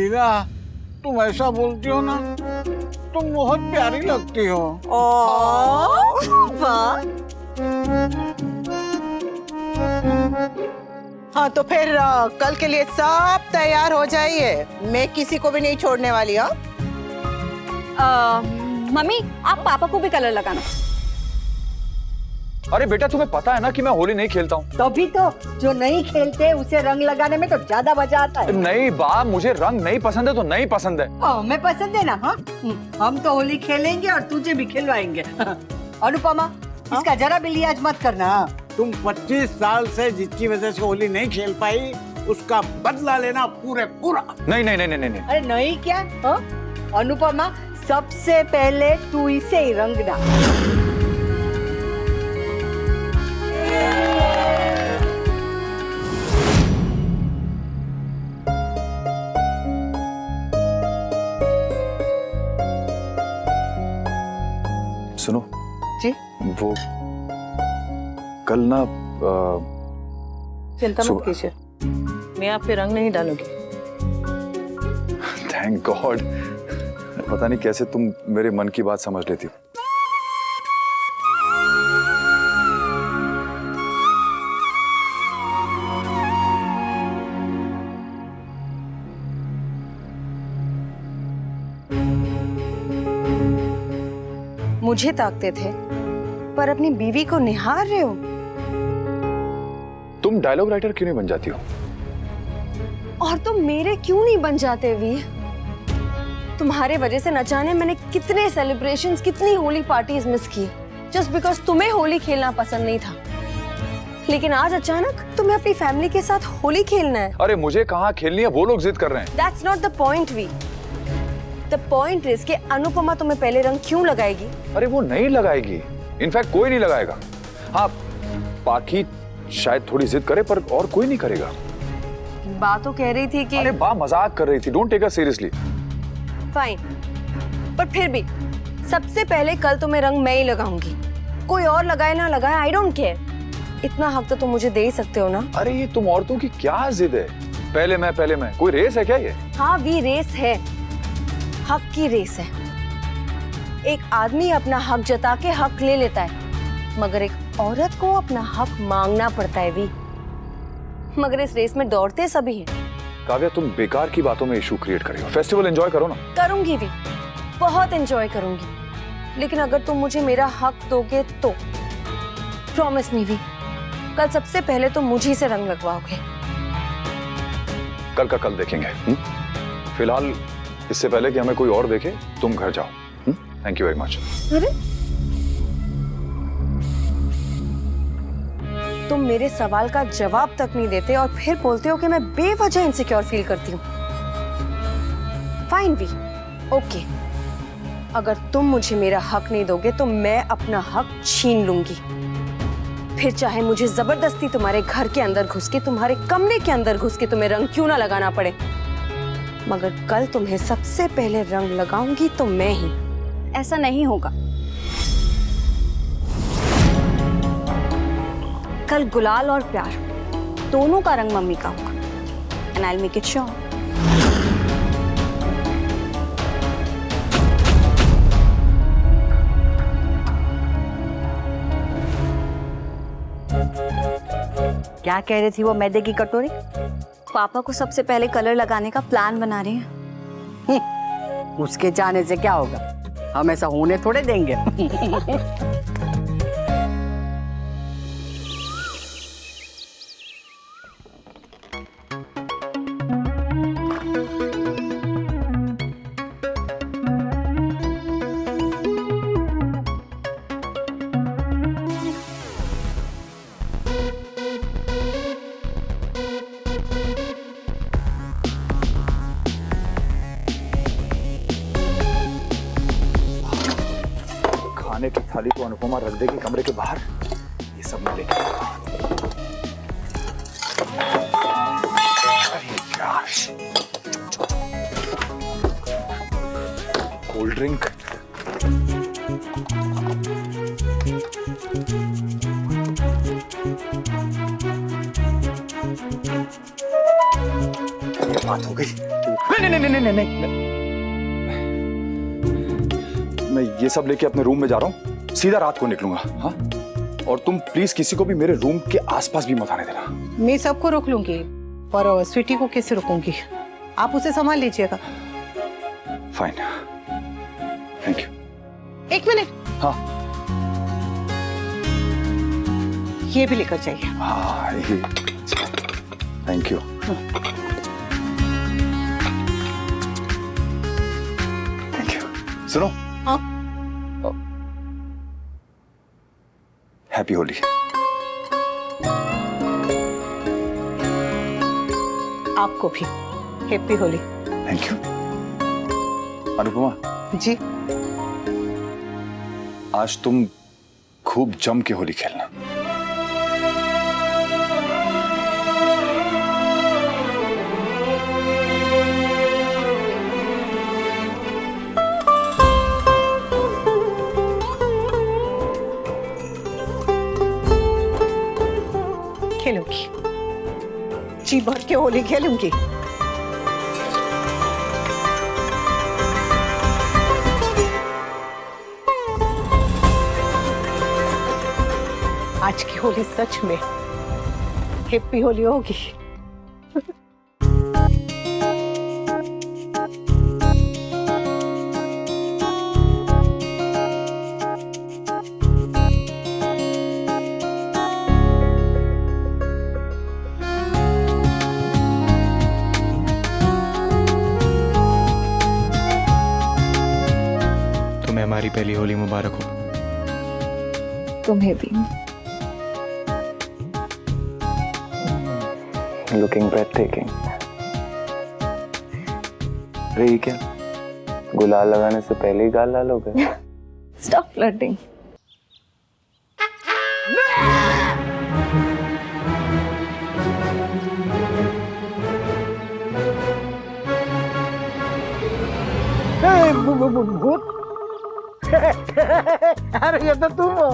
मीरा, तुम ऐसा बोलती हो ना, तुम बहुत प्यारी लगती हो। वाह। हाँ तो फिर कल के लिए सब तैयार हो जाइए, मैं किसी को भी नहीं छोड़ने वाली। हाँ मम्मी, आप पापा को भी कलर लगाना। अरे बेटा, तुम्हें पता है ना कि मैं होली नहीं खेलता हूँ। तभी तो जो नहीं खेलते उसे रंग लगाने में तो ज्यादा मजा आता है। नहीं बा, मुझे रंग नहीं पसंद है तो नहीं पसंद है। मैं पसंद है ना। हाँ, हम तो होली खेलेंगे और तुझे भी खिलवाएंगे। अनुपमा, इसका जरा भी लिहाज मत करना। तुम 25 साल से जिसकी वजह से होली नहीं खेल पाई, उसका बदला लेना पूरा। नहीं नहीं नहीं नहीं नहीं। अरे नहीं क्या? हाँ? अनुपमा, सबसे पहले तू इसे ही रंग डाल। सुनो जी? वो कल ना चिंता मत कीजिए, मैं आप पे रंग नहीं डालूंगी। Thank God. पता नहीं कैसे तुम मेरे मन की बात समझ लेती हो। मुझे ताकते थे पर अपनी बीवी को निहार रहे हो। तुम डायलॉग राइटर क्यों नहीं बन जाती हो? और तुम मेरे क्यों नहीं बन जाते वीर? तुम्हारे वजह से न जाने मैंने कितने सेलिब्रेशंस, कितनी होली पार्टीज मिस की, जस्ट बिकॉज तुम्हें होली खेलना पसंद नहीं था। लेकिन आज अचानक तुम्हें अपनी फैमिली के साथ होली खेलना है। अरे मुझे कहाँ खेलनी है, वो लोग जिद कर रहे हैं। That's not the point, we. The point is कि अनुपमा तुम्हें पहले रंग क्यों लगाएगी? अरे वो नहीं लगाएगी, इनफैक्ट कोई नहीं लगाएगा। हाँ, पाखी शायद थोड़ी जिद करे पर और कोई नहीं करेगा। बात तो कह रही थी कि अरे बा मजाक कर रही थी, don't take us seriously. Fine, पर फिर भी सबसे पहले कल तुम्हें रंग मैं ही लगाऊंगी। कोई और लगाए ना लगाए, आई डोंट केयर। इतना हक तो तुम मुझे दे ही सकते हो ना। अरे ये तुम औरतों की क्या जिद है? पहले मैं, कोई रेस है क्या ये? हाँ वी, रेस है, हक की रेस है। एक आदमी अपना हक जता के हक ले लेता है, मगर एक औरत को अपना हक मांगना पड़ता है वी। मगर इस रेस में दौड़ते सभी हैं। काव्या, तुम बेकार की बातों में इशू क्रिएट कर रही हो। फेस्टिवल एंजॉय करो ना। करूंगी वी, बहुत एंजॉय करूंगी, लेकिन अगर तुम मुझे मेरा हक दोगे तो प्रॉमिस मी वी, कल सबसे पहले तो मुझे से रंग लगवाओगे। कल का कल देखेंगे। फिलहाल इससे पहले कि हमें कोई और देखे, तुम घर जाओ। Thank you very much. अरे तुम मेरे सवाल का जवाब तक नहीं देते और फिर बोलते हो कि मैं बेवजह इनसिक्योर फील करती हूँ। फाइन वी, ओके, अगर तुम मुझे मेरा हक नहीं दोगे तो मैं अपना हक छीन लूंगी। फिर चाहे मुझे जबरदस्ती तुम्हारे घर के अंदर घुस के, तुम्हारे कमरे के अंदर घुस के तुम्हें रंग क्यों ना लगाना पड़े, मगर कल तुम्हें सबसे पहले रंग लगाऊंगी तो मैं ही। ऐसा नहीं होगा। कल गुलाल और प्यार दोनों का रंग मम्मी का होगा, and I will make it sure. क्या कह रही थी वो मैदे की कटोरी? पापा को सबसे पहले कलर लगाने का प्लान बना रहे हैं। उसके चाहने से क्या होगा, हम ऐसा होने थोड़े देंगे। खाने की थाली को अनुपमा रख देगी कमरे के बाहर, ये सब मैं लेके आऊंगा। अरे यार, कोल्ड ड्रिंक। ये बात हो गई। नहीं नहीं नहीं नहीं नहीं, मैं ये सब लेके अपने रूम में जा रहा हूँ, सीधा रात को निकलूंगा। हाँ, और तुम प्लीज किसी को भी मेरे रूम के आसपास भी मत आने देना। मैं सबको रोक लूंगी, पर स्वीटी को कैसे रोकूंगी? आप उसे संभाल लीजिएगा। Fine, thank you. एक मिनट। हाँ ये भी लेकर जाइए। हाँ, ये थैंक यू। Thank you. सुनो, हाँ? हैप्पी होली। आपको भी happy Holi. Thank you. Anupama ji, आज तुम खूब जम के होली खेलना। खेलूंगी, जी भर के होली खेलूंगी। आज की होली सच में हैप्पी होली होगी। तुम्हें हमारी पहली होली मुबारक हो। तुम्हें भी। लुकिंग ब्रेथटेकिंग। रही क्या, गुलाल लगाने से पहले ही गाल लाल हो गए? Stop flirting. भूत। अरे ये तो तुम हो।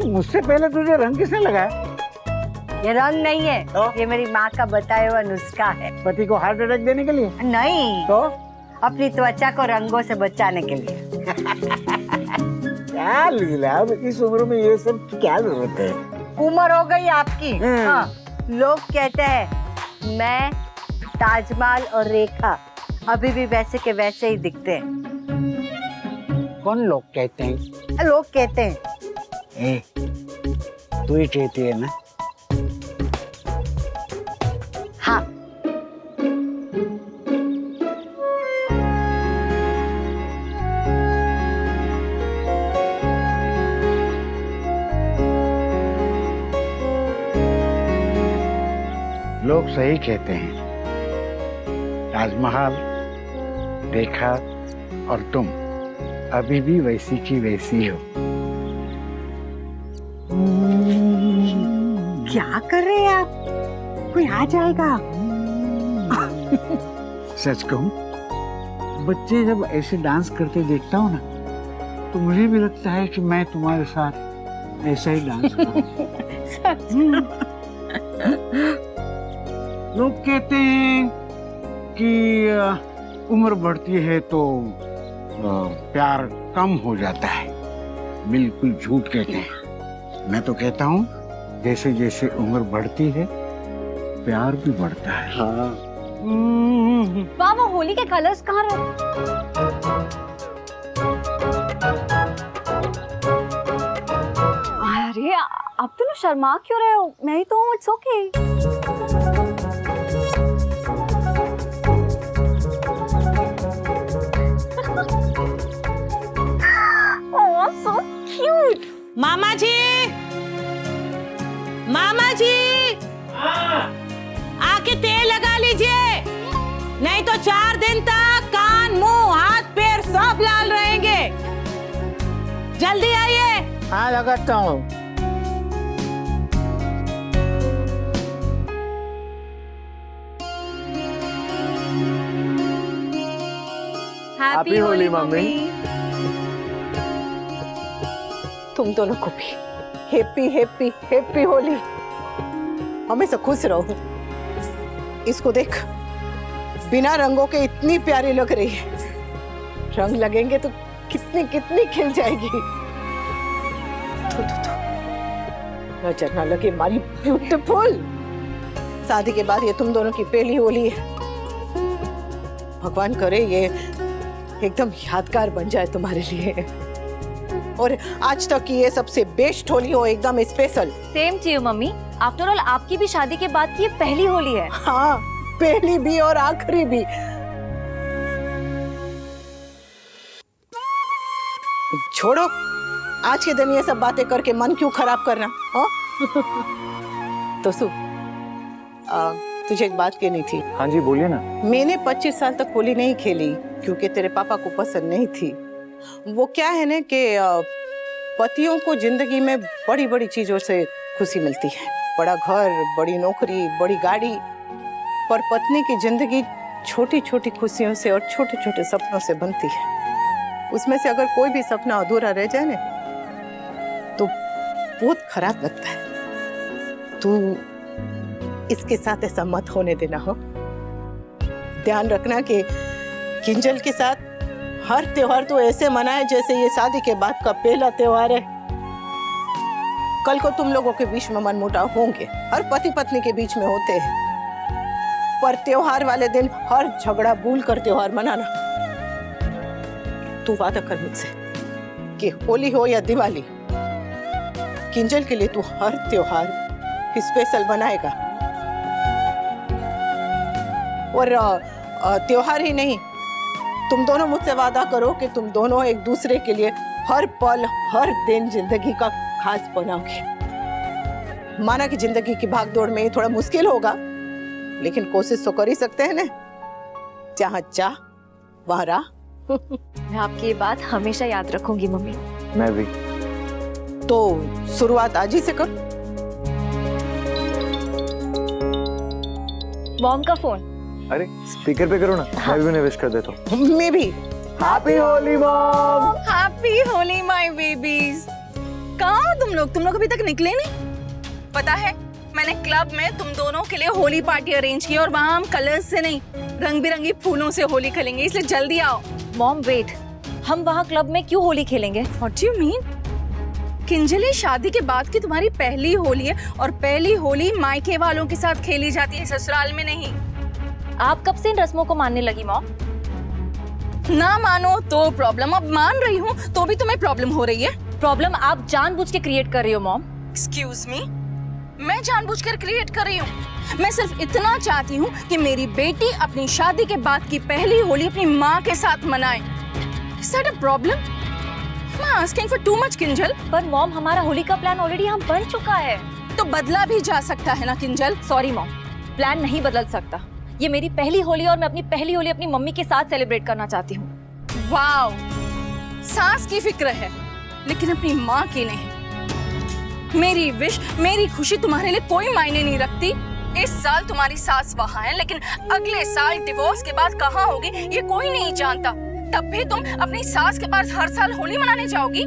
मुझसे पहले तुझे रंग किसने लगाया? ये रंग नहीं है, तो? ये मेरी माँ का बताया हुआ नुस्खा है। पति को हार्ट अटैक देने के लिए? नहीं, तो अपनी त्वचा को रंगों से बचाने के लिए। क्या लीला, अब इस उम्र में ये सब क्या जरूरत है? उम्र हो गई आपकी। हाँ, लोग कहते हैं मैं, ताजमहल और रेखा अभी भी वैसे के वैसे ही दिखते हैं। कौन लोग कहते हैं? लोग कहते हैं। ए, तू ही कहती है ना? हाँ, लोग सही कहते हैं। ताजमहल, रेखा और तुम अभी भी वैसी की वैसी हो। क्या कर रहे हैं आप? कोई आ जाएगा। सच कहूं, बच्चे जब ऐसे डांस करते देखता हूँ ना, तो मुझे भी लगता है कि मैं तुम्हारे साथ ऐसा ही डांस करूं। लोग कहते हैं कि उम्र बढ़ती है तो प्यार कम हो जाता है। बिल्कुल झूठ कहते हैं। मैं तो कहता हूँ जैसे जैसे उम्र बढ़ती है प्यार भी बढ़ता है। हाँ। वाह, वो होली के कलर्स कहाँ रहे? अरे अब तुम शर्मा क्यों रहे हो? मैं ही तो हूँ, it's okay. Oh, so cute. मामा जी, मामा जी, आके तेल लगा लीजिए, नहीं तो 4 दिन तक कान, मुंह, हाथ, पैर सब लाल रहेंगे। जल्दी आइए। हाँ, लगाता हूँ। Happy Holi mummy. तुम दोनों को भी हैप्पी हैप्पी हैप्पी होली। हमेशा खुश रहो। इसको देख, बिना रंगों के इतनी प्यारी लग रही है। रंग लगेंगे तो कितनी कितनी खिल जाएगी। नजर ना लगे हमारी ब्यूटीफुल। शादी के बाद ये तुम दोनों की पहली होली है। भगवान करे ये एकदम यादगार बन जाए तुम्हारे लिए, और आज तक की ये सबसे बेस्ट होली हो, एकदम special. Same to you mummy. After all आपकी भी शादी के बाद की ये पहली होली है। हाँ, पहली भी और आखिरी भी। छोड़ो, आज के दिन ये सब बातें करके मन क्यों खराब करना, हाँ? तो सु, तुझे एक बात कहनी थी। हाँ जी बोलिए ना। मैंने 25 साल तक होली नहीं खेली क्योंकि तेरे पापा को पसंद नहीं थी। वो क्या है ना कि पतियों को जिंदगी में बड़ी बड़ी चीजों से खुशी मिलती है, बड़ा घर, बड़ी नौकरी, बड़ी गाड़ी, पर पत्नी की जिंदगी छोटी छोटी खुशियों से और छोटे छोटे सपनों से बनती है। उसमें से अगर कोई भी सपना अधूरा रह जाए ना तो बहुत खराब लगता है। तू इसके साथ ऐसा मत होने देना हो। ध्यान रखना कि किंजल के साथ हर त्योहार तो ऐसे मनाए जैसे ये शादी के बाद का पहला त्योहार है। कल को तुम लोगों के बीच में मनमुटाव होंगे, हर पति पत्नी के बीच में होते हैं, पर त्योहार वाले दिन हर झगड़ा भूल कर त्योहार मनाना। तू वादा कर मुझसे कि होली हो या दिवाली, किंजल के लिए तू हर त्योहार स्पेशल बनाएगा। और त्योहार ही नहीं, तुम दोनों मुझसे वादा करो कि तुम दोनों एक दूसरे के लिए हर पल हर दिन जिंदगी का खास बनाओगे। माना कि जिंदगी की भागदौड़ में थोड़ा मुश्किल होगा, लेकिन कोशिश तो कर ही सकते हैं ना। जहाँ चाह वहाँ राह। मैं आपकी ये बात हमेशा याद रखूंगी मम्मी। मैं भी। तो शुरुआत आज ही से कर। मॉम का फोन। अरे स्पीकर पे करो ना। मैं भी उन्हें विश कर देता हूँ। मैं भी। Happy Holi mom. Happy Holi my babies. कहाँ हो तुम लोग अभी तक निकले नहीं? पता है मैंने क्लब में तुम दोनों के लिए होली पार्टी अरेंज की और वहाँ हम कलर्स से नहीं रंग बिरंगी फूलों से होली खेलेंगे, इसलिए जल्दी आओ। मॉम वेट, हम वहाँ क्लब में क्यों होली खेलेंगे? What do you mean? Kinjali, शादी के बाद की तुम्हारी पहली होली है और पहली होली मायके वालों के साथ खेली जाती है, ससुराल में नहीं। आप कब से इन रस्मों को मानने लगी मॉम? ना मानो तो प्रॉब्लम, अब मान रही हूँ तो भी तुम्हें प्रॉब्लम हो रही है। प्रॉब्लम आप जानबूझ के क्रिएट कर रही हो मॉम। एक्सक्यूज मी, मैं जानबूझकर क्रिएट कर रही हूँ? मैं सिर्फ इतना चाहती हूँ कि मेरी बेटी अपनी शादी के बाद की पहली होली अपनी माँ के साथ मनाए। Is that a problem? I'm asking for too much, Kinjal. पर मॉम, हमारा होली का प्लान ऑलरेडी यहाँ बन चुका है। तो बदला भी जा सकता है ना किंजल। सॉरी मॉम, प्लान नहीं बदल सकता। ये मेरी पहली होली और मैं अपनी पहली होली अपनी मम्मी के साथ सेलिब्रेट करना चाहती हूँ। वाओ, सास की फिक्र है लेकिन अपनी माँ की नहीं। मेरी विश, मेरी खुशी तुम्हारे लिए कोई मायने नहीं रखती। इस साल तुम्हारी सास वहाँ है, लेकिन अगले साल डिवोर्स के बाद कहाँ होगी ये कोई नहीं जानता। तब भी तुम अपनी सास के पास हर साल होली मनाने जाओगी?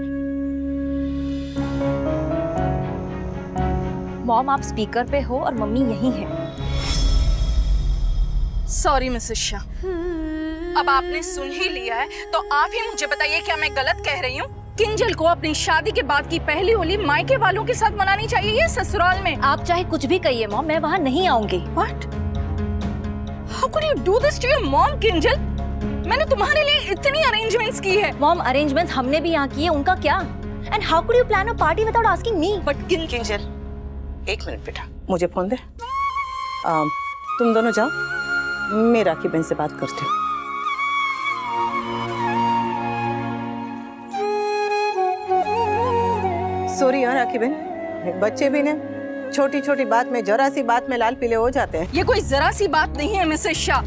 मॉम, आप स्पीकर पे हो और मम्मी यहीं है। सॉरी मिसेस शाह, अब आपने सुन ही लिया है तो आप ही मुझे बताइए, क्या मैं गलत कह रही हूँ? किंजल को अपनी शादी के बाद की पहली होली मायके वालों के साथ मनानी चाहिए या ससुराल में? आप चाहे कुछ भी कहिए मॉम, मैं वहाँ नहीं आऊंगी। What? How could you do this to your mom, Kinjal? मैंने तुम्हारे लिए इतनी अरेंजमेंट्स की है। मॉम, अरेंजमेंट्स हमने भी यहाँ की है, उनका क्या? And how could you plan a party without asking me? But Kinjal, एक मिनट बेटा, मुझे फोन दे। तुम दोनों जाओ, मैं राखी बहन से बात करती हूँ। सॉरी यार राखी बहन, बच्चे भी ने छोटी छोटी बात में, जरा सी बात में लाल पीले हो जाते हैं। ये कोई जरा सी बात नहीं है मिसेस शाह।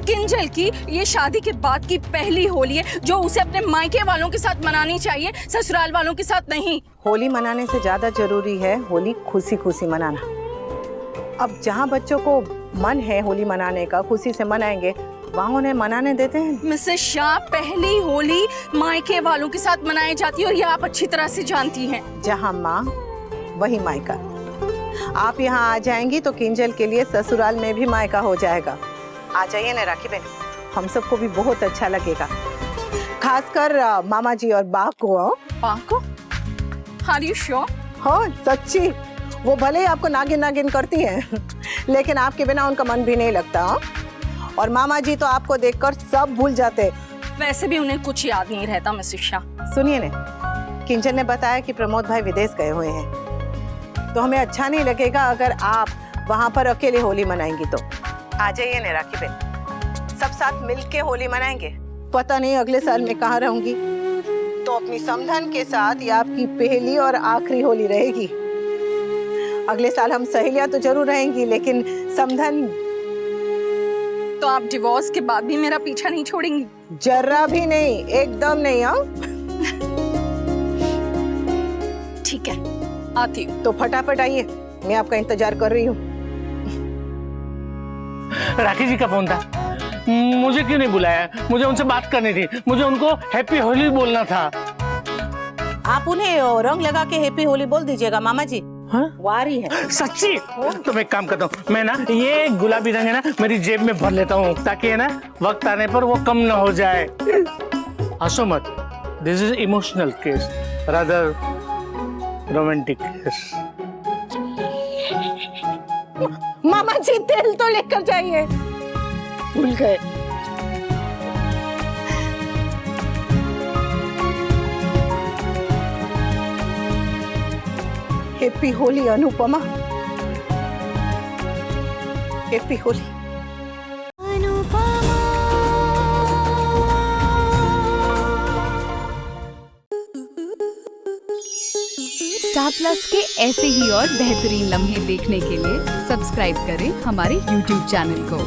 किंजल की ये शादी के बाद की पहली होली है जो उसे अपने मायके वालों के साथ मनानी चाहिए, ससुराल वालों के साथ नहीं। होली मनाने से ज्यादा जरूरी है होली खुशी खुशी मनाना। अब जहाँ बच्चों को मन है होली मनाने का, खुशी से मनाएंगे, वहाँ उन्हें मनाने देते हैं। मिसेस शाह, पहली होली मायके वालों के साथ मनाई जाती है और ये आप अच्छी तरह से जानती हैं। जहाँ माँ वही मायका। आप यहाँ आ जाएंगी तो किंजल के लिए ससुराल में भी मायका हो जाएगा। आ जाइए ना राखी बहन, हम सबको भी बहुत अच्छा लगेगा, खासकर मामा जी और बा को। पाको? Are you sure? हाँ सच्ची, वो भले ही आपको नागिन नागिन करती हैं लेकिन आपके बिना उनका मन भी नहीं लगता। हाँ? और मामा जी तो आपको देखकर सब भूल जाते। वैसे भी उन्हें कुछ याद नहीं रहता मिसेस शाह। सुनिए ने, किंचन ने बताया कि प्रमोद भाई विदेश गए हुए हैं, तो हमें अच्छा नहीं लगेगा अगर आप वहां पर अकेले होली मनाएंगी। तो आ जाइए ने राखी बहन, सब साथ मिलके होली मनाएंगे। पता नहीं अगले साल मैं कहाँ रहूंगी, तो अपनी समधन के साथ ये आपकी पहली और आखिरी होली रहेगी। अगले साल हम सहेलियां तो जरूर रहेंगी, लेकिन समधन। तो आप डिवोर्स के बाद भी मेरा पीछा नहीं छोड़ेंगी? जरा भी नहीं, एकदम नहीं। हाँ ठीक है, आती हूँ। तो फटाफट आइए, मैं आपका इंतजार कर रही हूँ। राखी जी का फोन था, मुझे क्यों नहीं बुलाया? मुझे उनसे बात करनी थी, मुझे उनको हैप्पी होली बोलना था। आप उन्हें रंग लगा के हैप्पी होली बोल दीजिएगा मामा जी। हाँ? वो आ रही है। सच्ची? तो मैं एक काम करता हूँ, मैं ना ये गुलाबी रंग है ना मेरी जेब में भर लेता हूँ, ताकि है ना वक्त आने पर वो कम ना हो जाए। हंसो मत, this is emotional case, rather romantic case. मामा जी तेल तो लेकर जाइए, भूल गए। Happy Holi Anupama, happy Holi. Star Plus के ऐसे ही और बेहतरीन लम्हे देखने के लिए सब्सक्राइब करें हमारे YouTube चैनल को।